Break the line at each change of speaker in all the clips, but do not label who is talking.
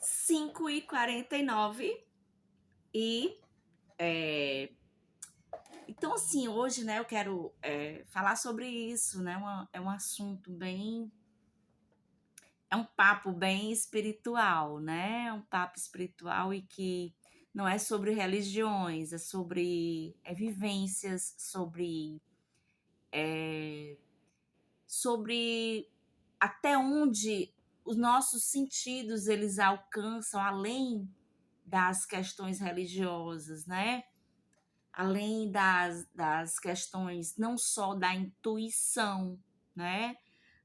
5h49 e então assim, hoje, né, eu quero falar sobre isso, né? É um assunto bem, é um papo bem espiritual, né? É um papo espiritual e que não é sobre religiões, é sobre vivências, sobre até onde os nossos sentidos eles alcançam além das questões religiosas, né? Além das questões não só da intuição, né?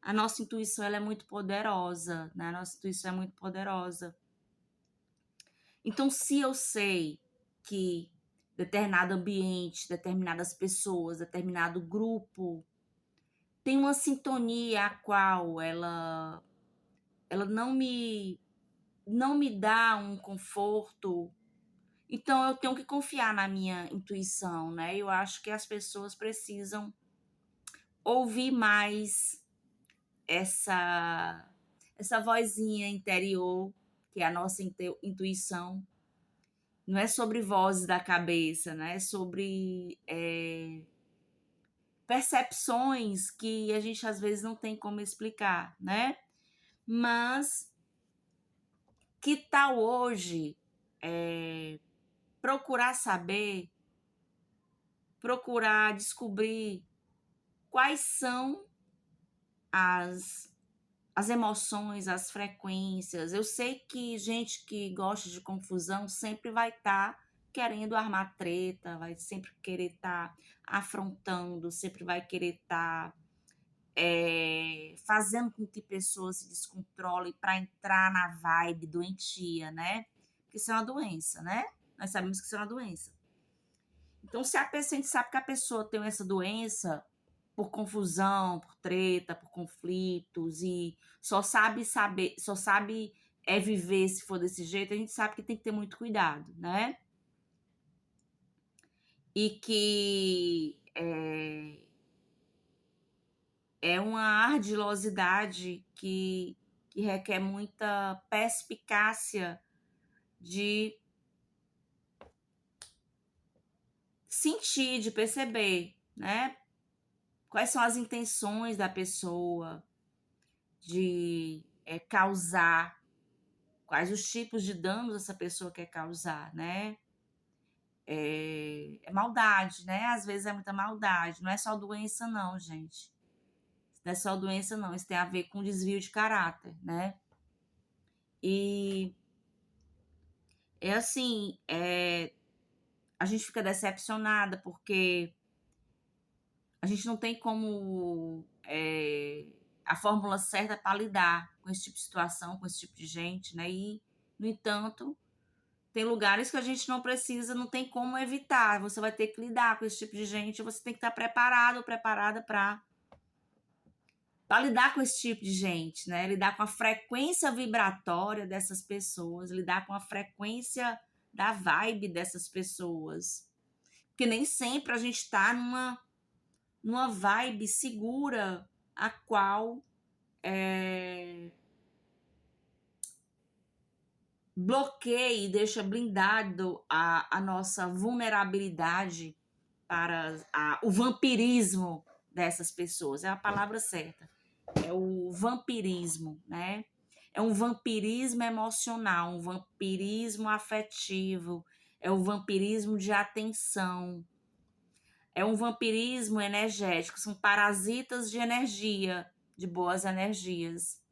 A nossa intuição ela é muito poderosa, né? A nossa intuição é muito poderosa. Então, se eu sei que determinado ambiente, determinadas pessoas, determinado grupo tem uma sintonia a qual ela não me dá um conforto. Então eu tenho que confiar na minha intuição, né? Eu acho que as pessoas precisam ouvir mais essa vozinha interior, que é a nossa intuição. Não é sobre vozes da cabeça, né? É sobre percepções que a gente às vezes não tem como explicar, né? Mas que tal hoje procurar saber, procurar descobrir quais são as, as emoções, as frequências. Eu sei que gente que gosta de confusão sempre vai estar querendo armar treta, vai sempre querer estar afrontando, sempre vai querer estar fazendo com que pessoas se descontrolem para entrar na vibe doentia, né? Porque isso é uma doença, né? Nós sabemos que isso é uma doença. Então, se a pessoa, a gente sabe que a pessoa tem essa doença por confusão, por treta, por conflitos e só sabe viver se for desse jeito, a gente sabe que tem que ter muito cuidado, né? E que é uma ardilosidade que requer muita perspicácia de sentir, de perceber, né? Quais são as intenções da pessoa de causar, quais os tipos de danos essa pessoa quer causar, né? É maldade, né? Às vezes é muita maldade. Não é só doença, não, gente. Não é só doença, não. Isso tem a ver com desvio de caráter, né? E é assim, a gente fica decepcionada porque a gente não tem como a fórmula certa para lidar com esse tipo de situação, com esse tipo de gente, né? E, no entanto, tem lugares que a gente não precisa, não tem como evitar. Você vai ter que lidar com esse tipo de gente, você tem que estar preparado ou preparada para lidar com esse tipo de gente, né? Lidar com a frequência vibratória dessas pessoas, lidar com a frequência da vibe dessas pessoas. Porque nem sempre a gente está numa vibe segura, a qual bloqueia e deixa blindado a nossa vulnerabilidade para o vampirismo dessas pessoas. É a palavra certa. É o vampirismo, né? É um vampirismo emocional, um vampirismo afetivo, é o vampirismo de atenção, é um vampirismo energético, são parasitas de energia, de boas energias.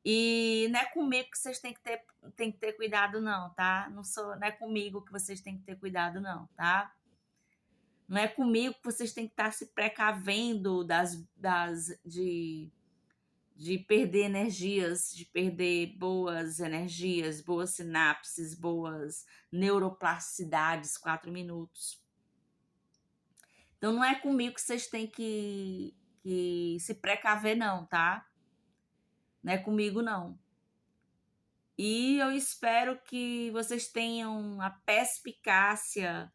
E não é comigo que vocês têm que ter cuidado, não, tá? Não é comigo que vocês têm que ter cuidado, não, tá? Não é comigo que vocês têm que estar se precavendo de perder energias, de perder boas energias, boas sinapses, boas neuroplasticidades, 4 minutos. Então não é comigo que vocês têm que se precaver, não, tá? Não é comigo, não. E eu espero que vocês tenham a perspicácia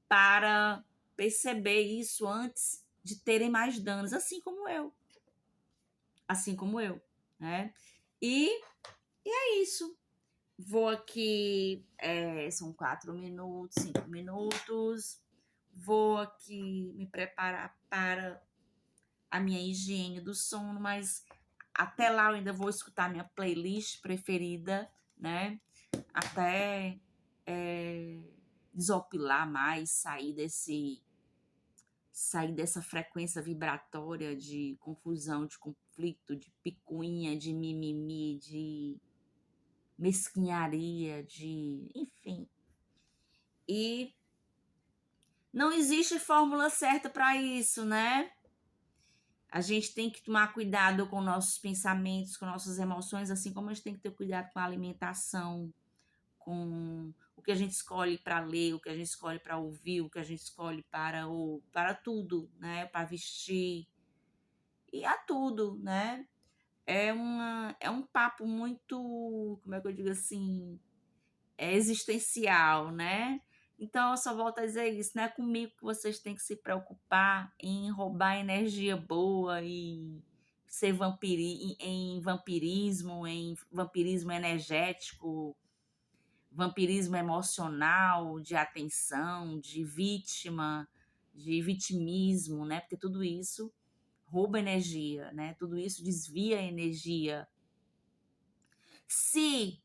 para perceber isso antes de terem mais danos, assim como eu, né? E é isso. Vou aqui, são 4 minutos, 5 minutos. Vou aqui me preparar para a minha higiene do sono, mas até lá eu ainda vou escutar minha playlist preferida, né? Até desopilar mais, sair dessa frequência vibratória de confusão, de conflito, de picuinha, de mimimi, de mesquinharia, enfim. E não existe fórmula certa para isso, né? A gente tem que tomar cuidado com nossos pensamentos, com nossas emoções, assim como a gente tem que ter cuidado com a alimentação, com o que a gente escolhe para ler, o que a gente escolhe para ouvir, o que a gente escolhe para tudo, né? Para vestir e a tudo, né? É um papo muito, como é que eu digo assim, existencial, né? Então eu só volto a dizer isso, não é comigo que vocês têm que se preocupar em roubar energia boa e ser em vampirismo energético, vampirismo emocional, de atenção, de vítima, de vitimismo, né? Porque tudo isso rouba energia, né? Tudo isso desvia energia. Se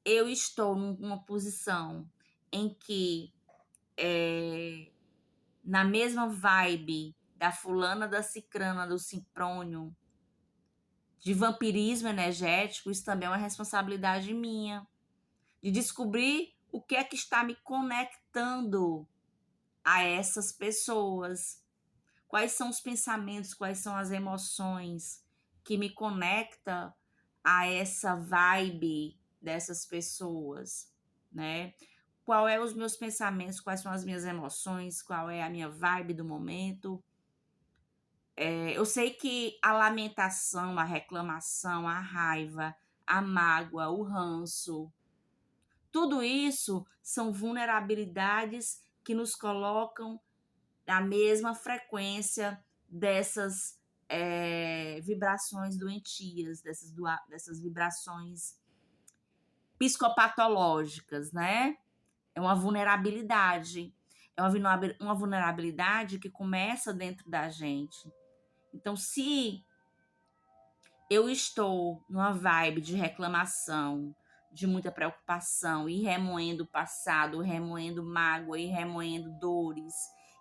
eu estou numa posição em que na mesma vibe da fulana, da cicrana, do simprônio, de vampirismo energético, isso também é uma responsabilidade minha, de descobrir o que é que está me conectando a essas pessoas. Quais são os pensamentos, quais são as emoções que me conecta a essa vibe dessas pessoas, né? Qual é os meus pensamentos, quais são as minhas emoções, qual é a minha vibe do momento. Eu sei que a lamentação, a reclamação, a raiva, a mágoa, o ranço, tudo isso são vulnerabilidades que nos colocam na mesma frequência dessas vibrações doentias, dessas vibrações psicopatológicas, né? É uma vulnerabilidade. É uma vulnerabilidade que começa dentro da gente. Então, se eu estou numa vibe de reclamação, de muita preocupação, e remoendo o passado, remoendo mágoa, e remoendo dores,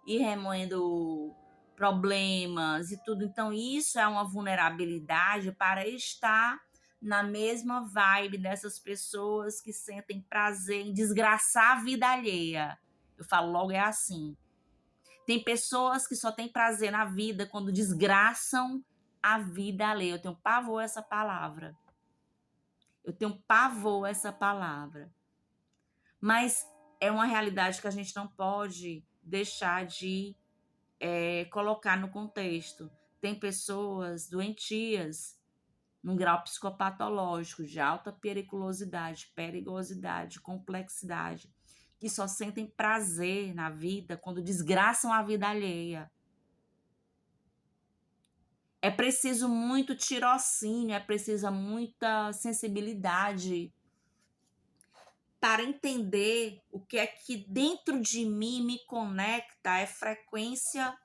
e remoendo problemas e tudo. Então, isso é uma vulnerabilidade para estar na mesma vibe dessas pessoas que sentem prazer em desgraçar a vida alheia. Eu falo logo, é assim. Tem pessoas que só têm prazer na vida quando desgraçam a vida alheia. Eu tenho pavor essa palavra. Eu tenho pavor essa palavra. Mas é uma realidade que a gente não pode deixar de colocar no contexto. Tem pessoas doentias num grau psicopatológico de alta perigosidade, complexidade, que só sentem prazer na vida quando desgraçam a vida alheia. É preciso muito tirocínio, é preciso muita sensibilidade para entender o que é que dentro de mim me conecta, é frequência,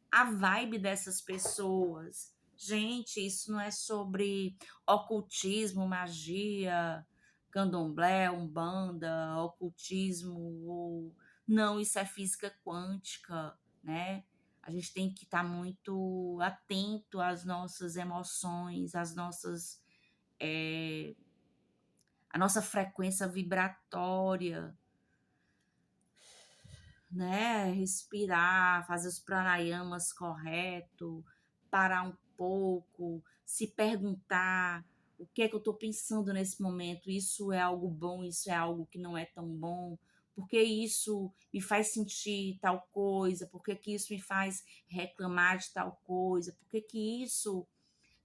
a vibe dessas pessoas. Gente, isso não é sobre ocultismo, magia, candomblé, umbanda, ocultismo. Não, isso é física quântica, né? A gente tem que estar muito atento às nossas emoções, a nossa frequência vibratória, né? Respirar, fazer os pranayamas correto, parar um pouco, se perguntar o que é que eu estou pensando nesse momento. Isso é algo bom, isso é algo que não é tão bom. Por que isso me faz sentir tal coisa? Por que isso me faz reclamar de tal coisa? Por que isso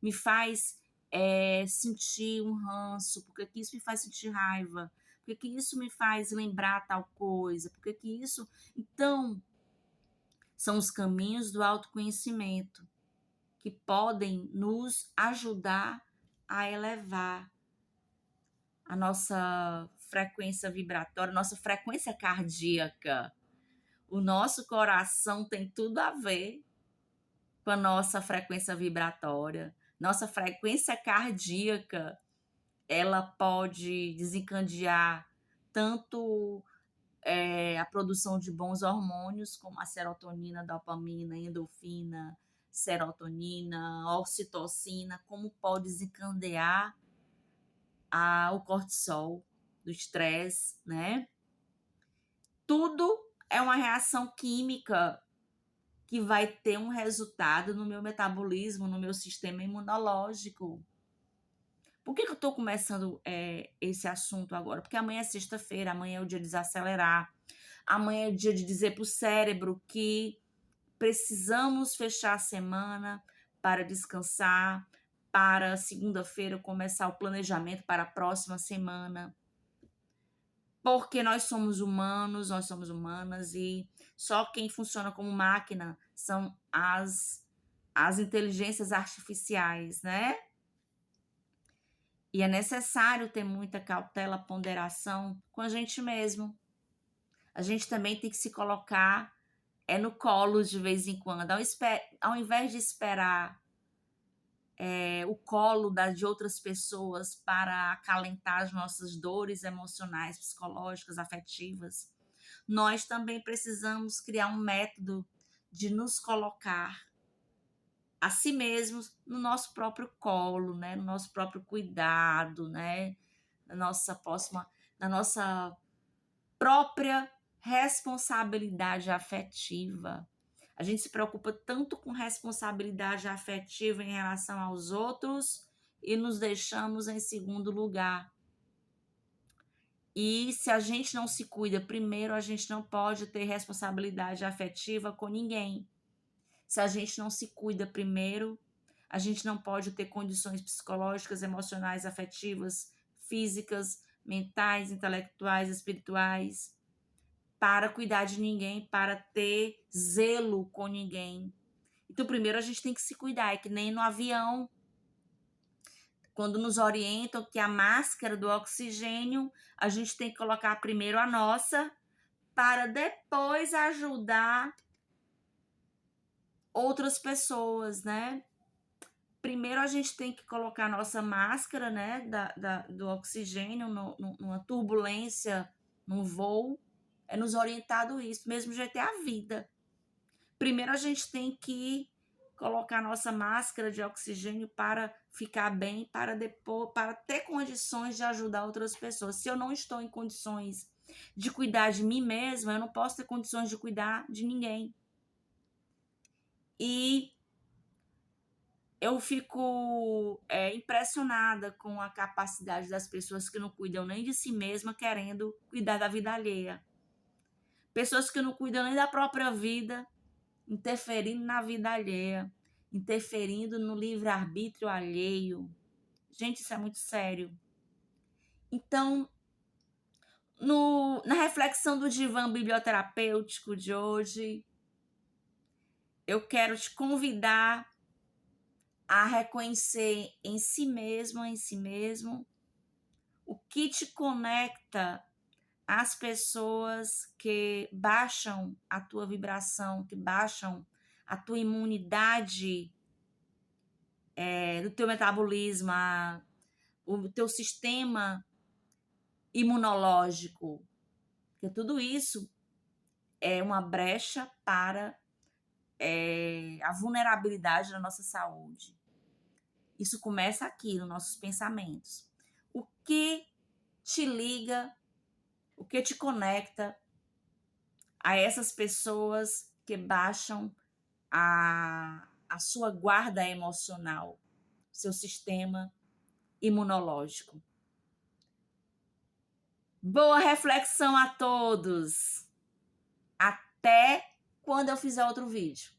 me faz sentir um ranço? Por que isso me faz sentir raiva? Por que isso me faz lembrar tal coisa? Por que isso... Então, são os caminhos do autoconhecimento que podem nos ajudar a elevar a nossa frequência vibratória, nossa frequência cardíaca. O nosso coração tem tudo a ver com a nossa frequência vibratória. Nossa frequência cardíaca, ela pode desencadear tanto a produção de bons hormônios, como a serotonina, dopamina, endorfina, serotonina, ocitocina, como pode desencadear o cortisol, do estresse, né? Tudo é uma reação química que vai ter um resultado no meu metabolismo, no meu sistema imunológico. Por que eu estou começando esse assunto agora? Porque amanhã é sexta-feira, amanhã é o dia de desacelerar, amanhã é o dia de dizer para o cérebro que precisamos fechar a semana para descansar, para segunda-feira começar o planejamento para a próxima semana. Porque nós somos humanos, nós somos humanas e só quem funciona como máquina são as inteligências artificiais, né? E é necessário ter muita cautela, ponderação com a gente mesmo. A gente também tem que se colocar no colo de vez em quando. Ao invés de esperar o colo de outras pessoas para acalentar as nossas dores emocionais, psicológicas, afetivas, nós também precisamos criar um método de nos colocar a si mesmos no nosso próprio colo, né? No nosso próprio cuidado, né? Na nossa própria responsabilidade afetiva. A gente se preocupa tanto com responsabilidade afetiva em relação aos outros e nos deixamos em segundo lugar. E se a gente não se cuida primeiro, a gente não pode ter responsabilidade afetiva com ninguém. Se a gente não se cuida primeiro, a gente não pode ter condições psicológicas, emocionais, afetivas, físicas, mentais, intelectuais, espirituais, para cuidar de ninguém, para ter zelo com ninguém. Então, primeiro a gente tem que se cuidar, é que nem no avião, quando nos orientam que a máscara do oxigênio, a gente tem que colocar primeiro a nossa, para depois ajudar outras pessoas, né? Primeiro a gente tem que colocar a nossa máscara, né, do oxigênio numa turbulência, num voo, é nos orientado isso, mesmo jeito é a vida. Primeiro a gente tem que colocar a nossa máscara de oxigênio para ficar bem, para depois, para ter condições de ajudar outras pessoas. Se eu não estou em condições de cuidar de mim mesma, eu não posso ter condições de cuidar de ninguém. E eu fico impressionada com a capacidade das pessoas que não cuidam nem de si mesma, querendo cuidar da vida alheia. Pessoas que não cuidam nem da própria vida, interferindo na vida alheia, interferindo no livre-arbítrio alheio. Gente, isso é muito sério. Então, na reflexão do divã biblioterapêutico de hoje, eu quero te convidar a reconhecer em si mesmo, o que te conecta às pessoas que baixam a tua vibração, que baixam a tua imunidade, do teu metabolismo, o teu sistema imunológico. Porque tudo isso é uma brecha para a vulnerabilidade da nossa saúde. Isso começa aqui, nos nossos pensamentos. O que te liga, o que te conecta a essas pessoas que baixam a sua guarda emocional, seu sistema imunológico. Boa reflexão a todos. Até quando eu fizer outro vídeo.